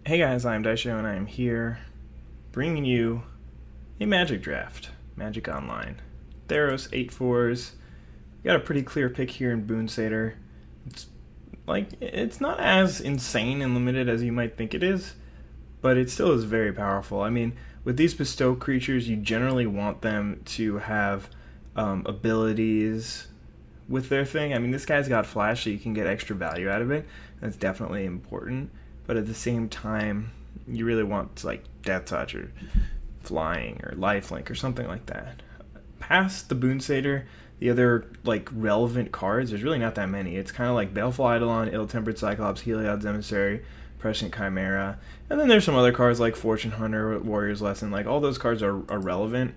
Hey guys, I'm Daisho and I am here bringing you a Magic draft. Magic Online. Theros, 8/4s. Got a pretty clear pick here in Boon Satyr. It's not as insane and limited as you might think it is, but it still is very powerful. I mean, with these bestow creatures, you generally want them to have abilities with their thing. I mean, this guy's got flash, so you can get extra value out of it. That's definitely important. But at the same time, you really want like Death Touch or Flying or Lifelink or something like that. Past the Boon Satyr, the other like relevant cards, there's really not that many. It's kind of like Baleful Eidolon, Ill-Tempered Cyclops, Heliod's Emissary, Prescient Chimera, and then there's some other cards like Fortune Hunter, Warrior's Lesson. Like all those cards are relevant,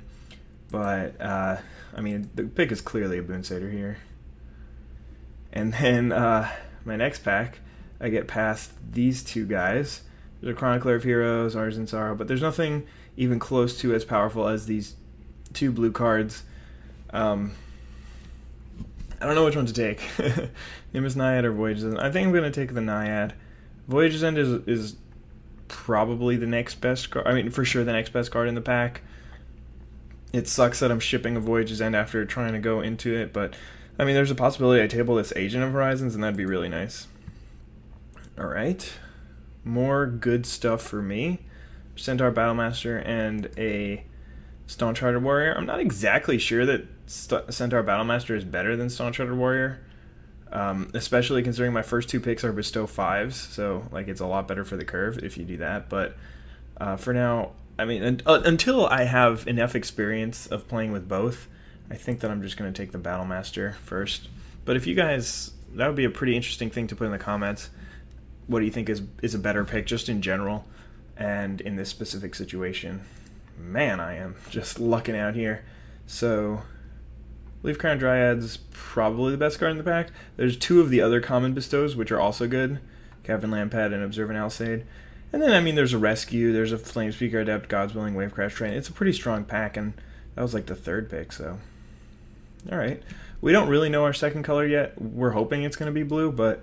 but I mean the pick is clearly a Boon Satyr here. And then my next pack, I get past these two guys. There's a Chronicler of Heroes, Artisan Sorrow, but there's nothing even close to as powerful as these two blue cards. I don't know which one to take. Nimbus Naiad or Voyage's End. I think I'm going to take the Naiad. Voyage's End is probably the next best card. I mean, for sure the next best card in the pack. It sucks that I'm shipping a Voyage's End after trying to go into it, but I mean, there's a possibility I table this Agent of Horizons, and that'd be really nice. Alright. More good stuff for me. Centaur Battlemaster and a Stone Chartered Warrior. I'm not exactly sure that Centaur Battlemaster is better than Stone Chartered Warrior. Especially considering my first two picks are Bestow 5s, so like it's a lot better for the curve if you do that. But for now, I mean, until I have enough experience of playing with both, I think that I'm just going to take the Battlemaster first. But if you guys, that would be a pretty interesting thing to put in the comments. What do you think is a better pick just in general and in this specific situation? Man, I am just lucking out here. So, Leaf Crown Dryad's probably the best card in the pack. There's two of the other common bestows, which are also good. Cavern Lampad and Observant Alseid. And then, I mean, there's a Rescue, there's a Flamespeaker Adept, God's Willing, Wavecrash Train. It's a pretty strong pack, and that was like the third pick, so. Alright. We don't really know our second color yet. We're hoping it's going to be blue, but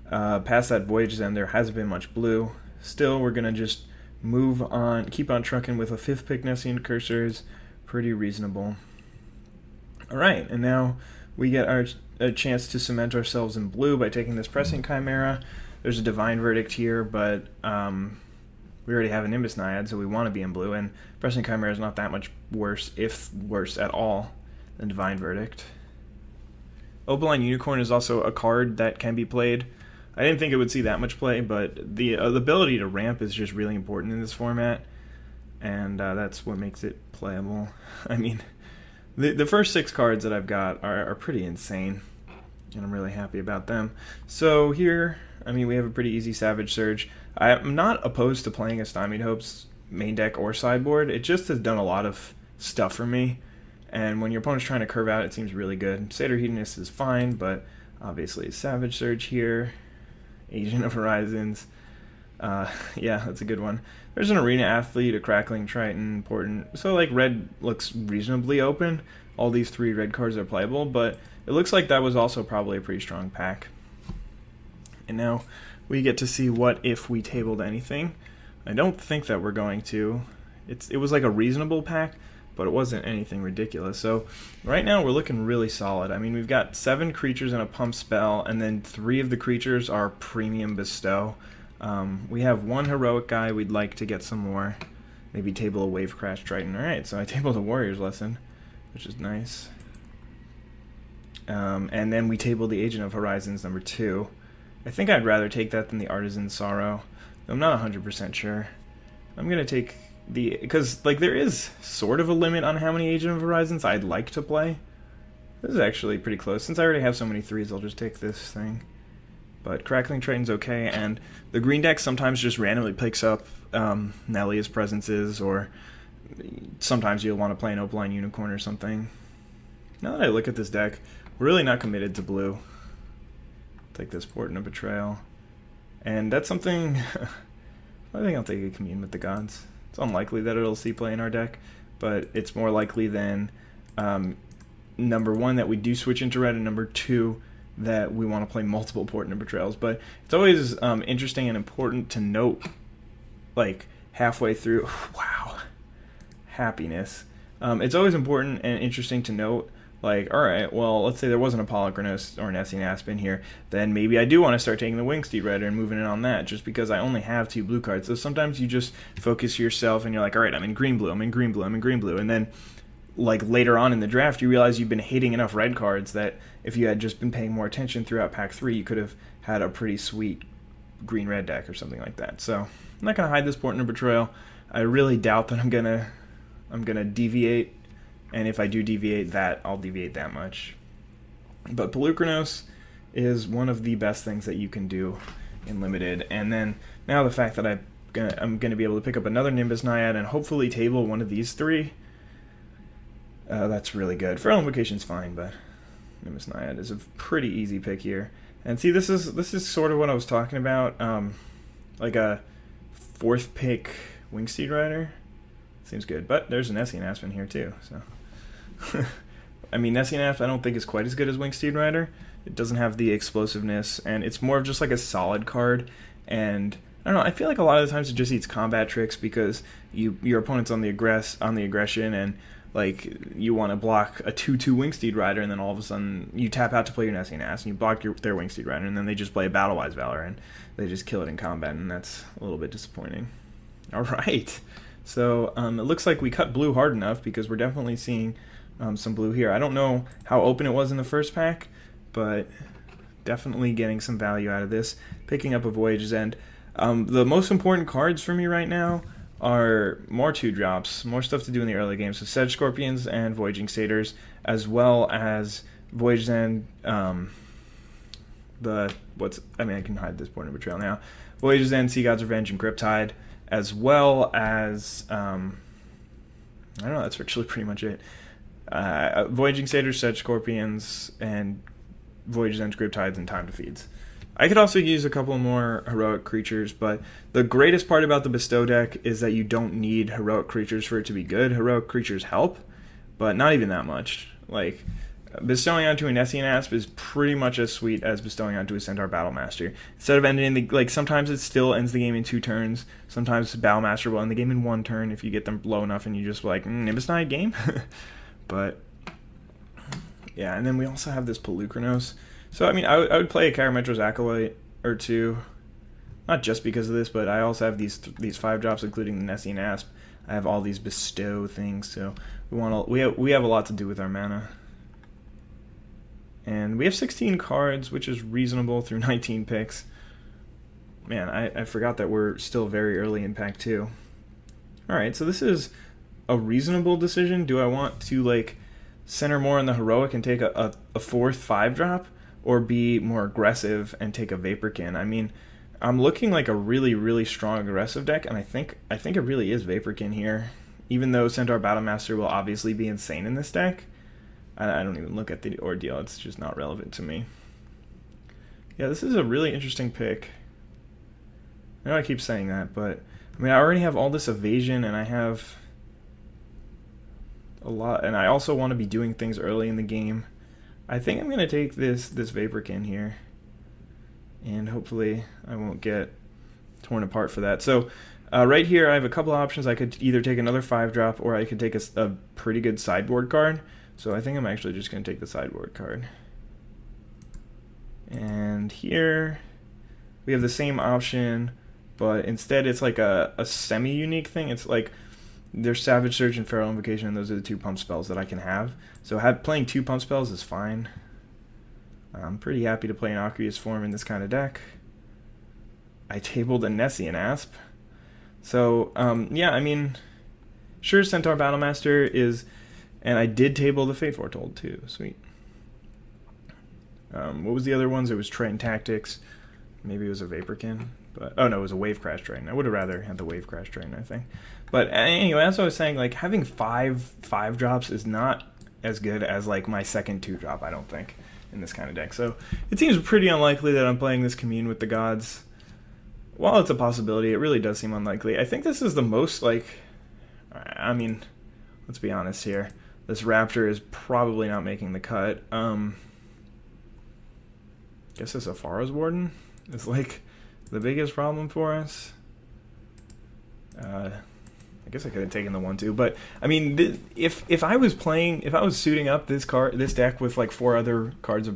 past that Voyage's End, there hasn't been much blue. Still, we're going to just move on, keep on trucking with a fifth pick. Nessian Cursors. Pretty reasonable. Alright, and now we get a chance to cement ourselves in blue by taking this Prescient Chimera. There's a Divine Verdict here, but we already have a Nimbus Naiad, so we want to be in blue, and Prescient Chimera is not that much worse, if worse at all, than Divine Verdict. Opaline Unicorn is also a card that can be played. I didn't think it would see that much play, but the ability to ramp is just really important in this format, and that's what makes it playable. I mean, the first 6 cards that I've got are pretty insane, and I'm really happy about them. So here, I mean, we have a pretty easy Savage Surge. I'm not opposed to playing a Stymied Hopes main deck or sideboard. It just has done a lot of stuff for me, and when your opponent's trying to curve out, it seems really good. Satyr Hedonist is fine, but obviously Savage Surge here. Agent of Horizons. Yeah, that's a good one. There's an Arena Athlete, a Crackling Triton, important. So, like, red looks reasonably open. All these 3 red cards are playable, but it looks like that was also probably a pretty strong pack. And now we get to see what if we tabled anything. I don't think that we're going to. It was like a reasonable pack, but it wasn't anything ridiculous. So right now we're looking really solid. I mean, we've got 7 creatures and a pump spell, and then 3 of the creatures are premium bestow. We have 1 heroic guy. We'd like to get some more. Maybe table a Wave Crash Triton. Alright, so I tabled a Warrior's Lesson, which is nice. And then we tabled the Agent of Horizons number 2. I think I'd rather take that than the Artisan Sorrow. I'm not 100% sure. I'm going to take because like there is sort of a limit on how many Agent of Horizons I'd like to play. This is actually pretty close. Since I already have so many 3s, I'll just take this thing. But Crackling Triton's okay, and the green deck sometimes just randomly picks up Nellia's Presences, or sometimes you'll want to play an Opaline Unicorn or something. Now that I look at this deck, we're really not committed to blue. Take this Portent of Betrayal. And that's something I think I'll take a Commune with the Gods. It's unlikely that it'll see play in our deck, but it's more likely than number 1 that we do switch into red, and number 2 that we want to play multiple Portent of Betrayals. But it's always interesting and important to note like halfway through. Wow, happiness. It's always important and interesting to note, like, all right, well, let's say there wasn't a Polychronos or an Essing Asp in here, then maybe I do want to start taking the Wingsteed Rider and moving in on that, just because I only have 2 blue cards. So sometimes you just focus yourself and you're like, all right, I'm in green blue, I'm in green blue, I'm in green blue, and then like later on in the draft, you realize you've been hating enough red cards that if you had just been paying more attention throughout pack 3, you could have had a pretty sweet green-red deck or something like that. So I'm not gonna hide this Portent of Betrayal. I really doubt that I'm gonna deviate, and if I do deviate, I'll deviate that much. But Polychronos is one of the best things that you can do in Limited, and then now the fact that I'm gonna be able to pick up another Nimbus Naiad and hopefully table one of these 3, that's really good. Feral Invocation's fine, but Nimbus Naiad is a pretty easy pick here. And see, this is sort of what I was talking about, like a 4th pick Wingsteed Rider. Seems good, but there's an Essing Asp in here too, so. I mean, Essing Asp I don't think is quite as good as Wingsteed Rider. It doesn't have the explosiveness, and it's more of just like a solid card, and I don't know, I feel like a lot of the times it just eats combat tricks because your opponent's on the aggression, and like you want to block a 2/2 Wingsteed Rider, and then all of a sudden you tap out to play your Essing Asp, and you block their Wingsteed Rider, and then they just play a Battle-Wise Valor, and they just kill it in combat, and that's a little bit disappointing. All right. So it looks like we cut blue hard enough because we're definitely seeing some blue here. I don't know how open it was in the first pack, but definitely getting some value out of this. Picking up a Voyage's End. The most important cards for me right now are more 2-drops, more stuff to do in the early game. So Sedge Scorpions and Voyaging Satyrs, as well as Voyage's End. I can hide this Portent of Betrayal now. Voyage's End, Sea God's Revenge, and Griptide, as well as, I don't know, that's actually pretty much it. Voyaging Satyrs, Sedge Scorpions, and Voyage's End, Griptides, and Time Defeats. I could also use a couple more heroic creatures, but the greatest part about the Bestow deck is that you don't need heroic creatures for it to be good. Heroic creatures help, but not even that much. Like, bestowing onto an Essing Asp is pretty much as sweet as bestowing onto a Centaur Battlemaster. Instead of ending sometimes it still ends the game in 2 turns. Sometimes Battlemaster will end the game in 1 turn if you get them low enough and you just like, Nimbus Naiad game? But, yeah, and then we also have this Polychronos. So, I mean, I would play a Karametro's Acolyte or 2, not just because of this, but I also have these 5-drops, including the Essing Asp. I have all these bestow things, so we have a lot to do with our mana. And we have 16 cards, which is reasonable through 19 picks. Man, I forgot that we're still very early in pack 2. Alright, so this is a reasonable decision. Do I want to, like, center more on the heroic and take a 4th 5-drop? Or be more aggressive and take a Vaporkin? I mean, I'm looking like a really, really strong aggressive deck, and I think it really is Vaporkin here. Even though Centaur Battlemaster will obviously be insane in this deck, I don't even look at the ordeal. It's just not relevant to me. Yeah, this is a really interesting pick. I know I keep saying that, but I mean, I already have all this evasion, and I have a lot, and I also want to be doing things early in the game. I think I'm going to take this Vaporkin here, and hopefully I won't get torn apart for that. So right here I have a couple options. I could either take another 5-drop, or I could take a pretty good sideboard card. So I think I'm actually just going to take the sideboard card. And here we have the same option, but instead it's like a semi-unique thing. It's like there's Savage Surge and Feral Invocation, and those are the 2 pump spells that I can have. So playing 2 pump spells is fine. I'm pretty happy to play an Aqueous Form in this kind of deck. I tabled a Essing Asp. So, yeah, I mean, sure, Centaur Battlemaster is... And I did table the Fate Foretold, too. Sweet. What was the other ones? It was Triton Tactics. Maybe it was a Vaporkin. But, oh, no, it was a Wave Crash Triton. I would have rather had the Wave Crash Triton, I think. But anyway, as I was saying, like, having 5 drops is not as good as, like, my second 2-drop, I don't think, in this kind of deck. So it seems pretty unlikely that I'm playing this Commune with the Gods. While it's a possibility, it really does seem unlikely. I think this is the most, like... I mean, let's be honest here. This Raptor is probably not making the cut. Guess this Aphara's Warden is, like, the biggest problem for us. I guess I could have taken the 1/2, but I mean, if I was suiting up this deck with like 4 other cards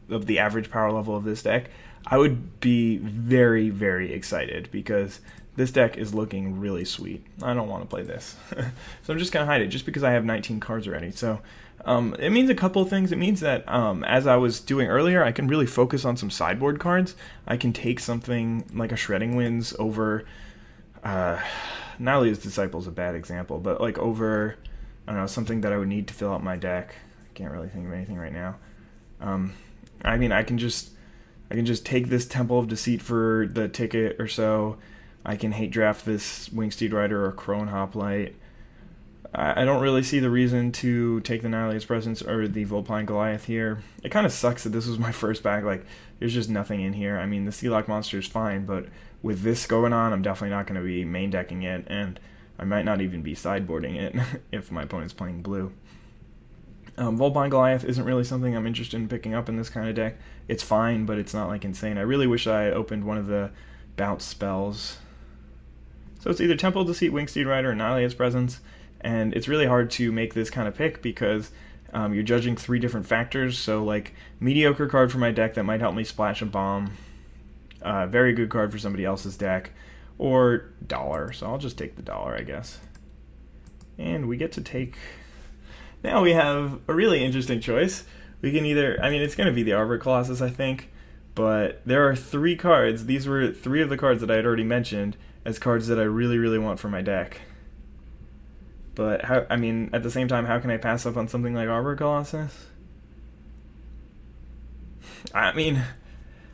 of the average power level of this deck, I would be very, very excited because this deck is looking really sweet. I don't want to play this, so I'm just gonna hide it just because I have 19 cards already. So it means a couple of things. It means that as I was doing earlier, I can really focus on some sideboard cards. I can take something like a Shredding Winds over. Nalia's Disciple is a bad example, but like over, I don't know, something that I would need to fill out my deck. I can't really think of anything right now. I mean, I can just take this Temple of Deceit for the ticket or so. I can hate draft this Wingsteed Rider or Crone Hoplite. I don't really see the reason to take the Nihilia's Presence or the Volpine Goliath here. It kind of sucks that this was my first back. Like, there's just nothing in here. I mean, the Sealock monster is fine, but with this going on, I'm definitely not going to be main decking it, and I might not even be sideboarding it if my opponent's playing blue. Volpine Goliath isn't really something I'm interested in picking up in this kind of deck. It's fine, but it's not like insane. I really wish I had opened one of the bounce spells. So it's either Temple of Deceit, Wingsteed Rider, or Nihilia's Presence. And it's really hard to make this kind of pick because you're judging 3 different factors. So like mediocre card for my deck that might help me splash a bomb, very good card for somebody else's deck, or dollar. So I'll just take the dollar, I guess. And we get to take. Now we have a really interesting choice. We can either, I mean, it's going to be the Arbor Colossus, I think, but there are 3 cards. These were 3 of the cards that I had already mentioned as cards that I really, really want for my deck. But, I mean, at the same time, how can I pass up on something like Arbor Colossus? I mean,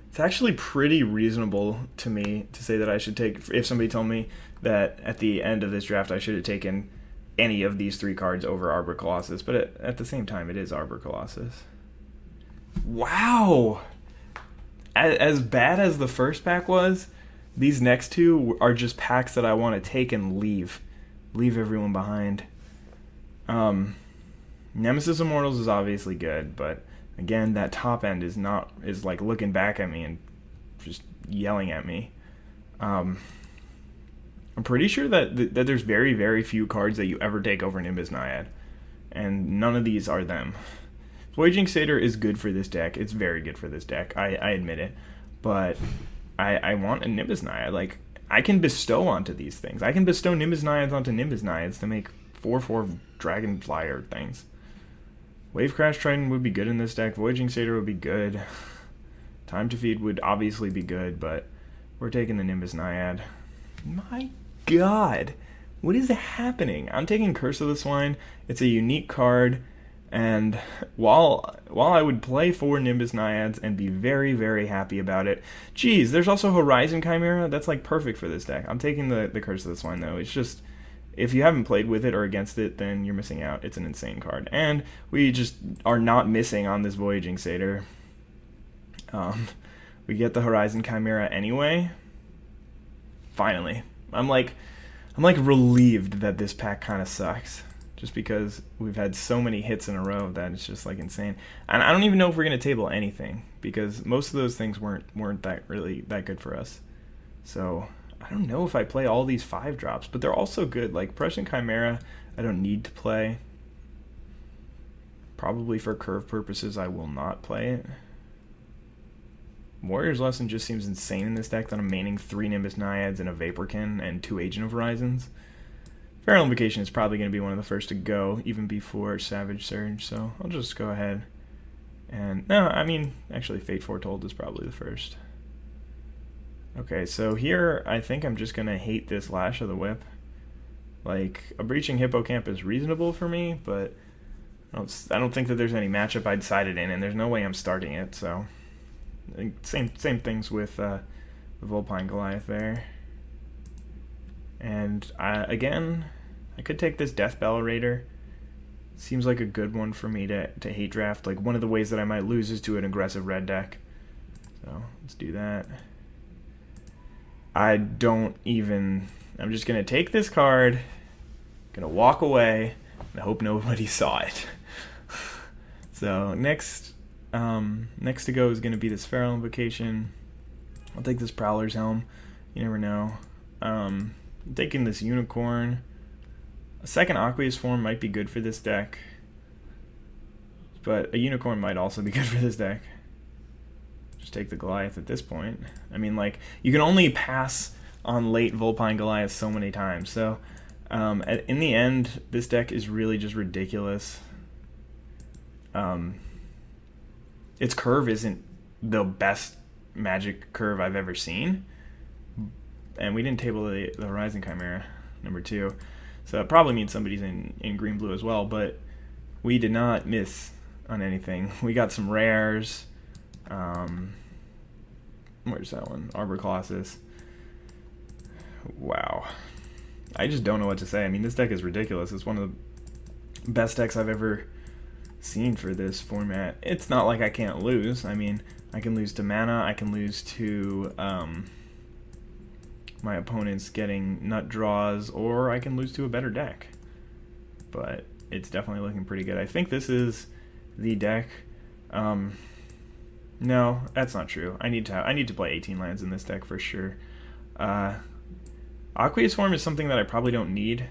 it's actually pretty reasonable to me to say that I should take, if somebody told me that at the end of this draft I should have taken any of these 3 cards over Arbor Colossus, but at the same time, it is Arbor Colossus. Wow! As bad as the first pack was, these next 2 are just packs that I want to take and leave everyone behind. Nemesis Immortals is obviously good, but again, that top end is like looking back at me and just yelling at me. I'm pretty sure that there's very, very few cards that you ever take over Nimbus Naiad, and none of these are them. Voyaging Satyr is good for this deck. It's very good for this deck. I admit it, but I want a Nimbus Naiad. Like, I can bestow onto these things. I can bestow Nimbus Naiads onto Nimbus Naiads to make 4/4 Dragonflyer things. Wave Crash Triton would be good in this deck. Voyaging Satyr would be good. Time to Feed would obviously be good, but we're taking the Nimbus Naiad. My god, what is happening? I'm taking Curse of the Swine. It's a unique card, and while I would play 4 Nimbus Naiads and be very, very happy about it, geez, there's also Horizon Chimera. That's like perfect for this deck. I'm taking the Curse of the Swine though. It's just, if you haven't played with it or against it, then you're missing out. It's an insane card, and we just are not missing on this Voyaging Satyr. We get the Horizon Chimera anyway. Finally, I'm like relieved that this pack kind of sucks. Just because we've had so many hits in a row that it's just like insane. And I don't even know if we're going to table anything, because most of those things weren't that good for us. So I don't know if I play all these 5 drops, but they're also good. Like Prescient Chimera, I don't need to play. Probably for curve purposes, I will not play it. Warrior's Lesson just seems insane in this deck that I'm maining 3 Nimbus Naiads and a Vaporkin and 2 Agent of Horizons. Feral Invocation is probably going to be one of the first to go, even before Savage Surge, so I'll just go ahead. And, no, I mean, actually Fate Foretold is probably the first. Okay, so here I think I'm just going to hate this Lash of the Whip. Like, a Breaching Hippocamp is reasonable for me, but I don't think that there's any matchup I'd side it in, and there's no way I'm starting it, so... Same things with the Volpine Goliath there. And again, I could take this Death Bell Raider. Seems like a good one for me to hate draft. Like, one of the ways that I might lose is to an aggressive red deck. So let's do that. I'm just gonna take this card, gonna walk away, and I hope nobody saw it. So next to go is gonna be this Feral Invocation. I'll take this Prowler's Helm. You never know. I'm taking this Unicorn. A second Aqueous form might be good for this deck, but a Unicorn might also be good for this deck. Just take the Goliath at this point. I mean, like, you can only pass on late Vulpine Goliath so many times, so in the end, this deck is really just ridiculous. Its curve isn't the best Magic curve I've ever seen, and we didn't table the Horizon Chimera, number 2, so that probably means somebody's in green-blue as well, but we did not miss on anything. We got some rares. Where's that one? Arbor Colossus. Wow. I just don't know what to say. I mean, this deck is ridiculous. It's one of the best decks I've ever seen for this format. It's not like I can't lose. I mean, I can lose to mana. I can lose to my opponents getting nut draws, or I can lose to a better deck. But it's definitely looking pretty good. I think this is the deck. No, that's not true. I need to play 18 lands in this deck for sure. Aqueous form is something that I probably don't need.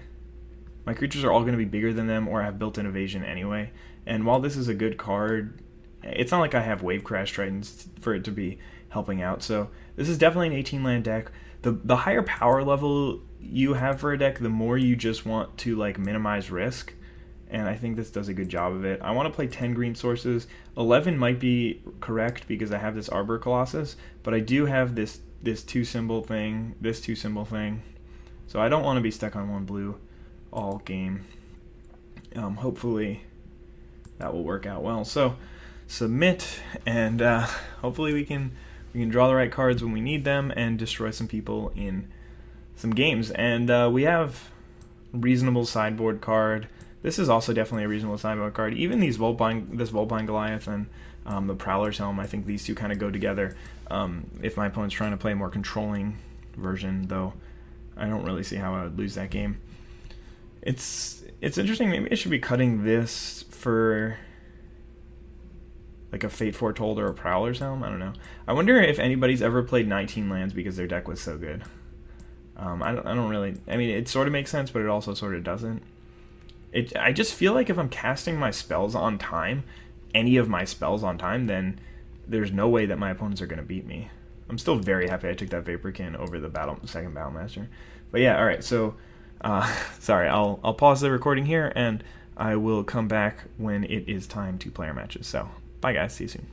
My creatures are all going to be bigger than them, or I have built-in evasion anyway. And while this is a good card, it's not like I have Wave Crash Tritons for it to be helping out. So this is definitely an 18 land deck. The higher power level you have for a deck, the more you just want to like minimize risk. And I think this does a good job of it. I want to play 10 green sources. 11 might be correct because I have this Arbor Colossus, but I do have this 2-symbol thing, this 2-symbol thing. So I don't want to be stuck on 1 blue all game. Hopefully that will work out well. So submit, and hopefully we can draw the right cards when we need them and destroy some people in some games. And we have reasonable sideboard card. This is also definitely a reasonable sideboard card. Even this Vulpine Goliath and the Prowler's Helm, I think these two kind of go together. If my opponent's trying to play a more controlling version, though, I don't really see how I would lose that game. It's interesting. Maybe I should be cutting this for like a Fate Foretold or a Prowler's Helm. I don't know. I wonder if anybody's ever played 19 lands because their deck was so good. I don't really. I mean, it sort of makes sense, but it also sort of doesn't. I just feel like if I'm casting my spells on time, any of my spells on time, then there's no way that my opponents are going to beat me. I'm still very happy I took that Vaporkin over the second Battlemaster. But yeah, all right. So, sorry, I'll pause the recording here, and I will come back when it is time to play our matches. So, bye guys. See you soon.